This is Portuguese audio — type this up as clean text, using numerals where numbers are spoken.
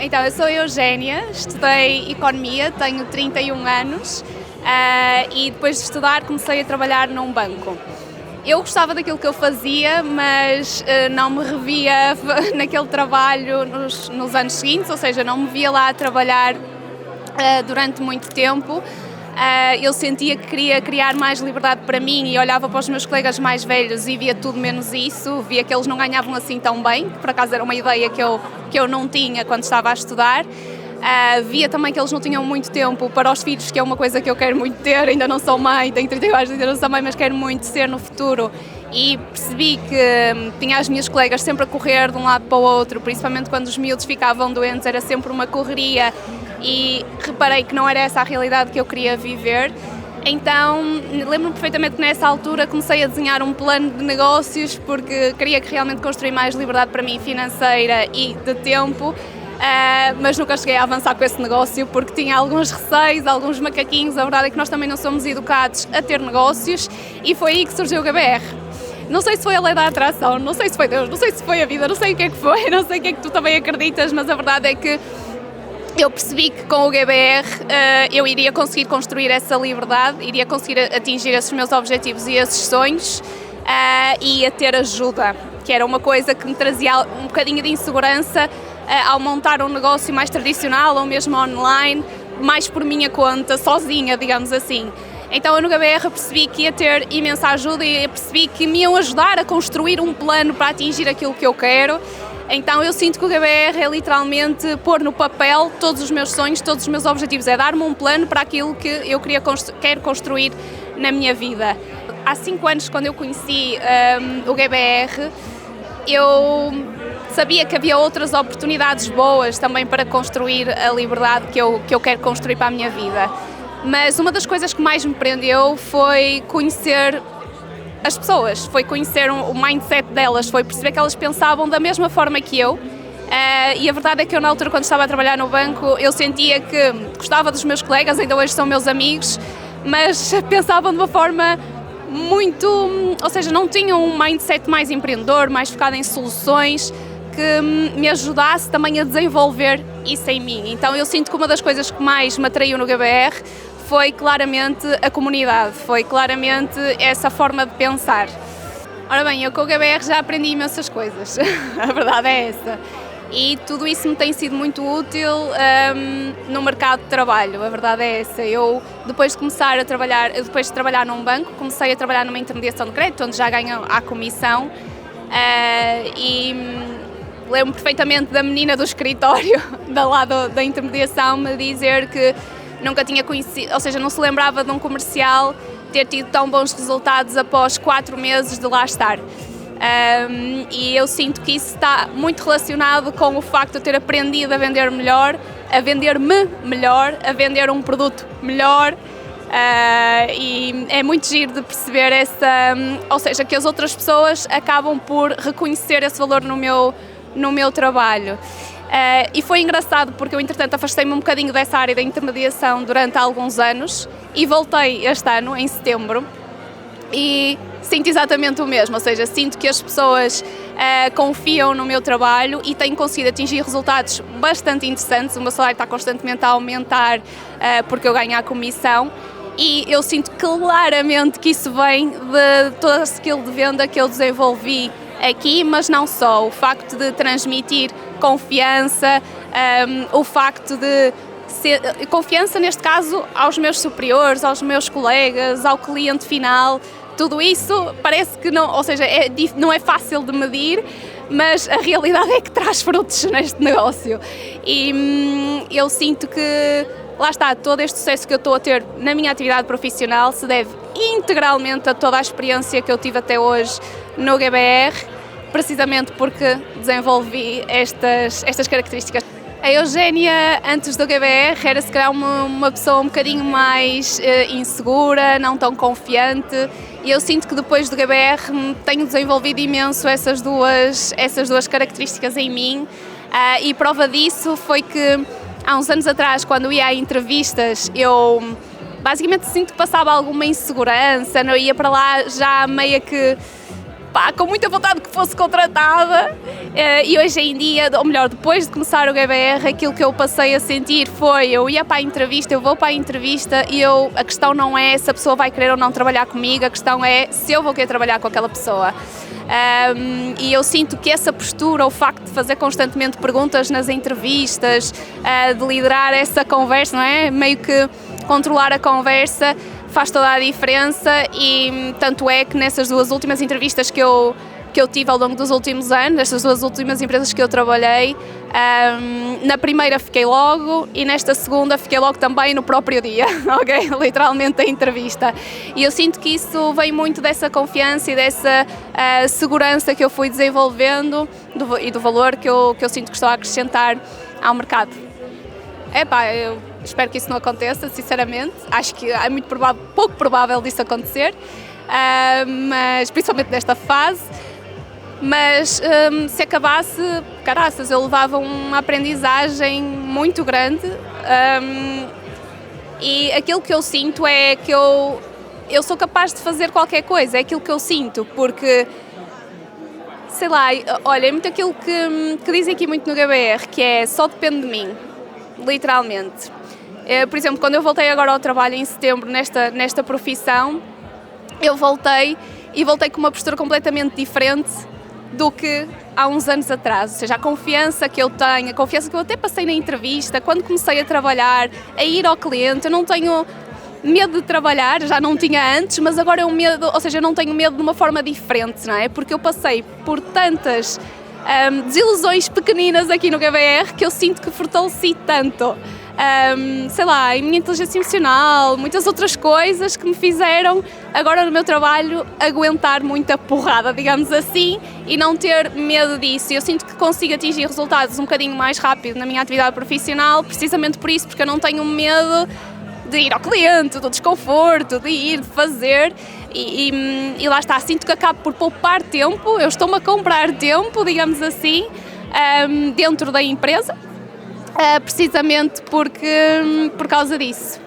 Então, eu sou a Eugénia, estudei Economia, tenho 31 anos e depois de estudar comecei a trabalhar num banco. Eu gostava daquilo que eu fazia, mas não me revia naquele trabalho nos anos seguintes, ou seja, não me via lá a trabalhar durante muito tempo. Eu sentia que queria criar mais liberdade para mim e olhava para os meus colegas mais velhos e via tudo menos isso, via que eles não ganhavam assim tão bem, que por acaso era uma ideia que eu não tinha quando estava a estudar. Via também que eles não tinham muito tempo para os filhos, que é uma coisa que eu quero muito ter, ainda não sou mãe, tenho 31 anos, ainda não sou mãe, mas quero muito ser no futuro. E percebi que tinha as minhas colegas sempre a correr de um lado para o outro, principalmente quando os miúdos ficavam doentes, era sempre uma correria e reparei que não era essa a realidade que eu queria viver. Então, lembro-me perfeitamente que nessa altura comecei a desenhar um plano de negócios porque queria que realmente construir mais liberdade para mim financeira e de tempo. Mas nunca cheguei a avançar com esse negócio porque tinha alguns receios, alguns macaquinhos. A verdade é que nós também não somos educados a ter negócios e foi aí que surgiu o GBR. Não sei se foi a lei da atração, não sei se foi Deus, não sei se foi a vida, não sei o que é que foi, não sei o que é que tu também acreditas, mas a verdade é que eu percebi que com o GBR eu iria conseguir construir essa liberdade, iria conseguir atingir esses meus objetivos e esses sonhos e ia ter ajuda, que era uma coisa que me trazia um bocadinho de insegurança ao montar um negócio mais tradicional ou mesmo online, mais por minha conta, sozinha, digamos assim. Então eu no GBR percebi que ia ter imensa ajuda e percebi que me iam ajudar a construir um plano para atingir aquilo que eu quero. Então eu sinto que o GBR é literalmente pôr no papel todos os meus sonhos, todos os meus objetivos, é dar-me um plano para aquilo que eu quero construir na minha vida. Há 5 anos, quando eu conheci o GBR, eu sabia que havia outras oportunidades boas também para construir a liberdade que eu quero construir para a minha vida. Mas uma das coisas que mais me prendeu foi conhecer as pessoas, foi conhecer o mindset delas, foi perceber que elas pensavam da mesma forma que eu. E a verdade é que eu, na altura, quando estava a trabalhar no banco, eu sentia que gostava dos meus colegas, ainda hoje são meus amigos, mas pensavam de uma forma muito, ou seja, não tinham um mindset mais empreendedor, mais focado em soluções, que me ajudasse também a desenvolver isso em mim. Então eu sinto que uma das coisas que mais me atraiu no GBR foi claramente a comunidade, foi claramente essa forma de pensar. Ora bem, eu com o GBR já aprendi imensas coisas, a verdade é essa. E tudo isso me tem sido muito útil no mercado de trabalho, a verdade é essa. Eu, depois de trabalhar num banco, comecei a trabalhar numa intermediação de crédito, onde já ganho a comissão. E lembro-me perfeitamente da menina do escritório, da lado da intermediação, me dizer que nunca tinha conhecido, ou seja, não se lembrava de um comercial ter tido tão bons resultados após 4 meses de lá estar. E eu sinto que isso está muito relacionado com o facto de eu ter aprendido a vender melhor, a vender-me melhor, a vender um produto melhor. E é muito giro de perceber ou seja, que as outras pessoas acabam por reconhecer esse valor no meu trabalho. E foi engraçado porque eu, entretanto, afastei-me um bocadinho dessa área da intermediação durante alguns anos e voltei este ano, em setembro, e sinto exatamente o mesmo, ou seja, sinto que as pessoas confiam no meu trabalho e tenho conseguido atingir resultados bastante interessantes. O meu salário está constantemente a aumentar porque eu ganho a comissão e eu sinto claramente que isso vem de toda a skill de venda que eu desenvolvi aqui, mas não só. O facto de transmitir confiança, o facto de confiança, neste caso, aos meus superiores, aos meus colegas, ao cliente final, tudo isso parece que não, ou seja, não é fácil de medir, mas a realidade é que traz frutos neste negócio. E eu sinto que, lá está, todo este sucesso que eu estou a ter na minha atividade profissional se deve integralmente a toda a experiência que eu tive até hoje no GBR, precisamente porque desenvolvi estas características. A Eugénia, antes do GBR, era se calhar uma pessoa um bocadinho mais insegura, não tão confiante, e eu sinto que depois do GBR tenho desenvolvido imenso essas duas características em mim, e prova disso foi que há uns anos atrás, quando ia a entrevistas, eu basicamente sinto que passava alguma insegurança, não ia para lá já meio que pá, com muita vontade que fosse contratada, e hoje em dia, ou melhor, depois de começar o GBR, aquilo que eu passei a sentir foi, eu ia para a entrevista, eu vou para a entrevista e a questão não é se a pessoa vai querer ou não trabalhar comigo, a questão é se eu vou querer trabalhar com aquela pessoa. E eu sinto que essa postura, o facto de fazer constantemente perguntas nas entrevistas, de liderar essa conversa, não é? Meio que controlar a conversa, faz toda a diferença, e tanto é que nessas duas últimas entrevistas que eu tive ao longo dos últimos anos, nestas duas últimas empresas que eu trabalhei, na primeira fiquei logo e nesta segunda fiquei logo também no próprio dia, ok? Literalmente a entrevista. E eu sinto que isso vem muito dessa confiança e dessa segurança que eu fui desenvolvendo e do valor que eu sinto que estou a acrescentar ao mercado. Eu espero que isso não aconteça, sinceramente. Acho que é muito pouco provável disso acontecer, mas principalmente nesta fase. Mas se acabasse, caraças, eu levava uma aprendizagem muito grande, e aquilo que eu sinto é que eu sou capaz de fazer qualquer coisa, é aquilo que eu sinto, porque, sei lá, olha, é muito aquilo que dizem aqui muito no GBR, que é só depende de mim. Literalmente. Por exemplo, quando eu voltei agora ao trabalho em setembro nesta profissão, eu voltei com uma postura completamente diferente do que há uns anos atrás. Ou seja, a confiança que eu tenho, a confiança que eu até passei na entrevista, quando comecei a trabalhar, a ir ao cliente, eu não tenho medo de trabalhar, já não tinha antes, mas agora eu não tenho medo de uma forma diferente, não é? Porque eu passei por tantas desilusões pequeninas aqui no GBR que eu sinto que fortaleci tanto, sei lá, a minha inteligência emocional, muitas outras coisas que me fizeram agora no meu trabalho aguentar muita porrada, digamos assim, e não ter medo disso. Eu sinto que consigo atingir resultados um bocadinho mais rápido na minha atividade profissional, precisamente por isso, porque eu não tenho medo de ir ao cliente, do desconforto, de ir, de fazer, e lá está, sinto que acabo por poupar tempo, eu estou-me a comprar tempo, digamos assim, dentro da empresa, precisamente por causa disso.